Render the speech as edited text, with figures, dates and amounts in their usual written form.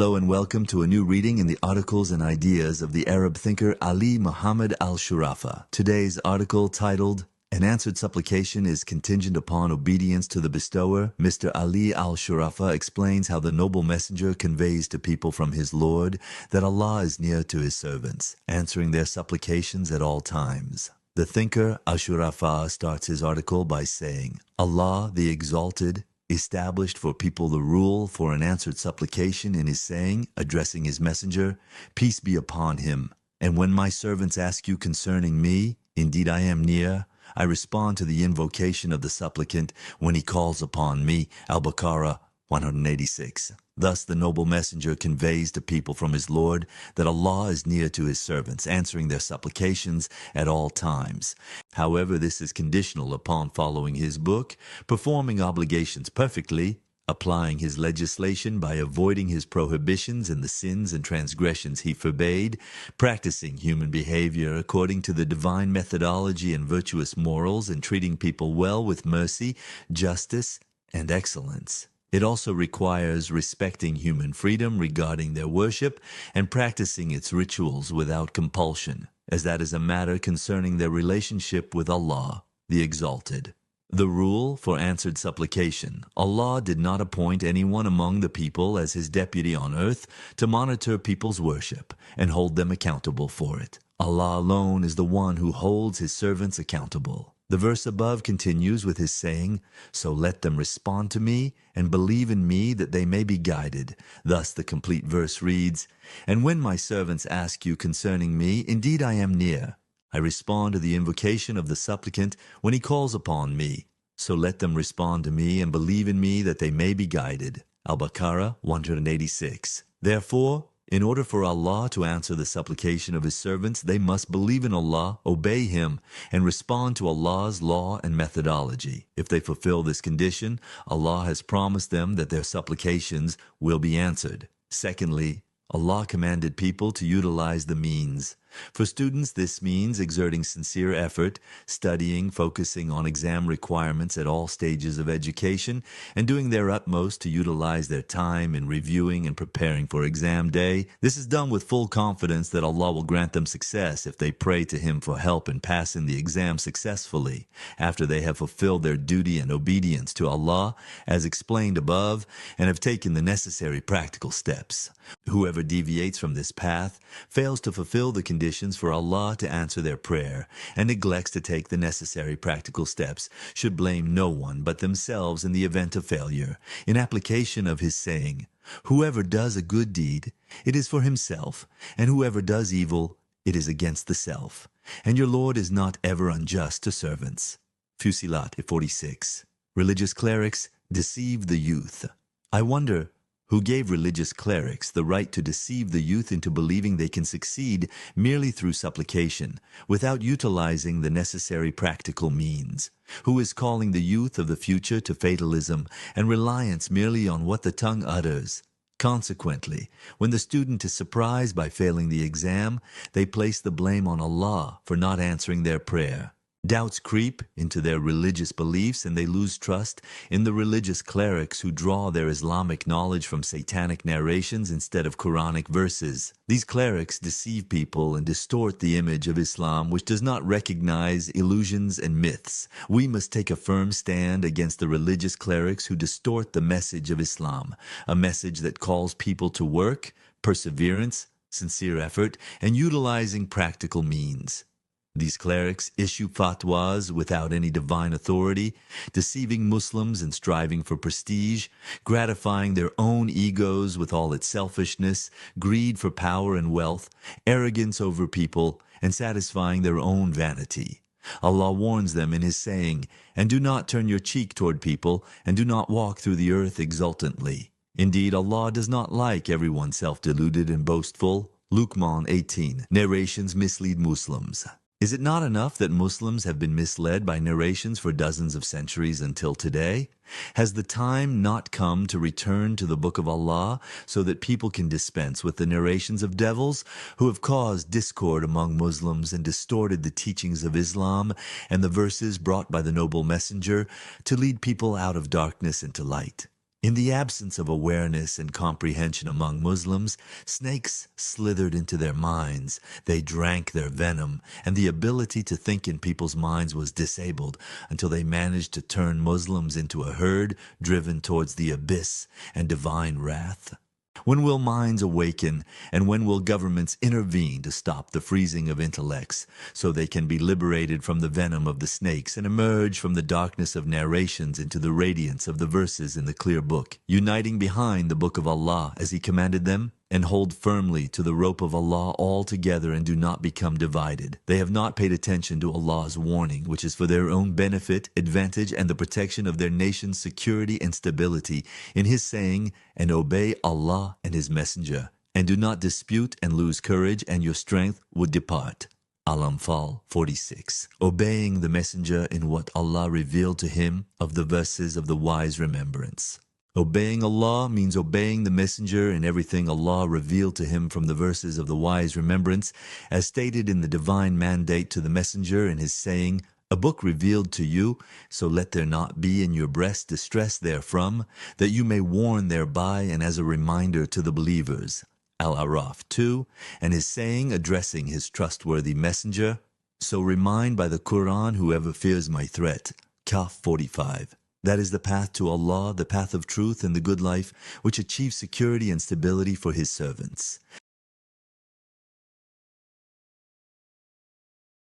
Hello and welcome to a new reading in the Articles and Ideas of the Arab thinker Ali Mohammed Al-Shurafa. Today's article, titled, "An Answered Supplication is Contingent Upon Obedience to the Bestower," Mr. Ali Al-Shurafa explains how the noble messenger conveys to people from his Lord that Allah is near to his servants, answering their supplications at all times. The thinker Al-Shurafa starts his article by saying, Allah, the Exalted, established for people the rule for an answered supplication in his saying, addressing his messenger, "Peace be upon him. And when my servants ask you concerning me, indeed I am near. I respond to the invocation of the supplicant when he calls upon me." Al-Baqarah 186. Thus the noble messenger conveys to people from his Lord that Allah is near to his servants, answering their supplications at all times. However, this is conditional upon following his book, performing obligations perfectly, applying his legislation by avoiding his prohibitions and the sins and transgressions he forbade, practicing human behavior according to the divine methodology and virtuous morals, and treating people well with mercy, justice, and excellence. It also requires respecting human freedom regarding their worship and practicing its rituals without compulsion, as that is a matter concerning their relationship with Allah, the Exalted. The rule for answered supplication. Allah did not appoint anyone among the people as his deputy on earth to monitor people's worship and hold them accountable for it. Allah alone is the one who holds his servants accountable. The verse above continues with his saying, "So let them respond to me and believe in me that they may be guided." Thus the complete verse reads, "And when my servants ask you concerning me, indeed I am near. I respond to the invocation of the supplicant when he calls upon me. So let them respond to me and believe in me that they may be guided." Al-Baqarah 186. Therefore, in order for Allah to answer the supplication of his servants, they must believe in Allah, obey him, and respond to Allah's law and methodology. If they fulfill this condition, Allah has promised them that their supplications will be answered. Secondly, Allah commanded people to utilize the means. For students, this means exerting sincere effort, studying, focusing on exam requirements at all stages of education, and doing their utmost to utilize their time in reviewing and preparing for exam day. This is done with full confidence that Allah will grant them success if they pray to him for help in passing the exam successfully, after they have fulfilled their duty and obedience to Allah, as explained above, and have taken the necessary practical steps. Whoever deviates from this path, fails to fulfill the conditions for Allah to answer their prayer, and neglects to take the necessary practical steps, should blame no one but themselves in the event of failure. In application of his saying, "Whoever does a good deed, it is for himself, and whoever does evil, it is against the self. And your Lord is not ever unjust to servants." Fusilat 46. Religious clerics deceive the youth. I wonder, who gave religious clerics the right to deceive the youth into believing they can succeed merely through supplication, without utilizing the necessary practical means? Who is calling the youth of the future to fatalism and reliance merely on what the tongue utters? Consequently, when the student is surprised by failing the exam, they place the blame on Allah for not answering their prayer. Doubts creep into their religious beliefs, and they lose trust in the religious clerics who draw their Islamic knowledge from satanic narrations instead of Quranic verses. These clerics deceive people and distort the image of Islam, which does not recognize illusions and myths. We must take a firm stand against the religious clerics who distort the message of Islam, a message that calls people to work, perseverance, sincere effort, and utilizing practical means. These clerics issue fatwas without any divine authority, deceiving Muslims and striving for prestige, gratifying their own egos with all its selfishness, greed for power and wealth, arrogance over people, and satisfying their own vanity. Allah warns them in his saying, "And do not turn your cheek toward people, and do not walk through the earth exultantly." Indeed, Allah does not like everyone self-deluded and boastful. Luqman 18. Narrations mislead Muslims. Is it not enough that Muslims have been misled by narrations for dozens of centuries until today? Has the time not come to return to the Book of Allah so that people can dispense with the narrations of devils who have caused discord among Muslims and distorted the teachings of Islam and the verses brought by the noble messenger to lead people out of darkness into light? In the absence of awareness and comprehension among Muslims, snakes slithered into their minds. They drank their venom, and the ability to think in people's minds was disabled until they managed to turn Muslims into a herd driven towards the abyss and divine wrath. When will minds awaken, and when will governments intervene to stop the freezing of intellects so they can be liberated from the venom of the snakes and emerge from the darkness of narrations into the radiance of the verses in the clear book, uniting behind the book of Allah as He commanded them? And hold firmly to the rope of Allah all together and do not become divided. They have not paid attention to Allah's warning, which is for their own benefit, advantage, and the protection of their nation's security and stability, in His saying, and obey Allah and His Messenger, and do not dispute and lose courage, and your strength would depart. Al-Anfal 46. Obeying the Messenger in what Allah revealed to him of the verses of the wise remembrance. Obeying Allah means obeying the Messenger in everything Allah revealed to him from the verses of the wise remembrance, as stated in the divine mandate to the Messenger in his saying, a book revealed to you, so let there not be in your breast distress therefrom, that you may warn thereby and as a reminder to the believers. Al-Araf 2, and his saying addressing his trustworthy Messenger, so remind by the Quran whoever fears my threat. Kaf 45. That is the path to Allah, the path of truth and the good life, which achieves security and stability for His servants.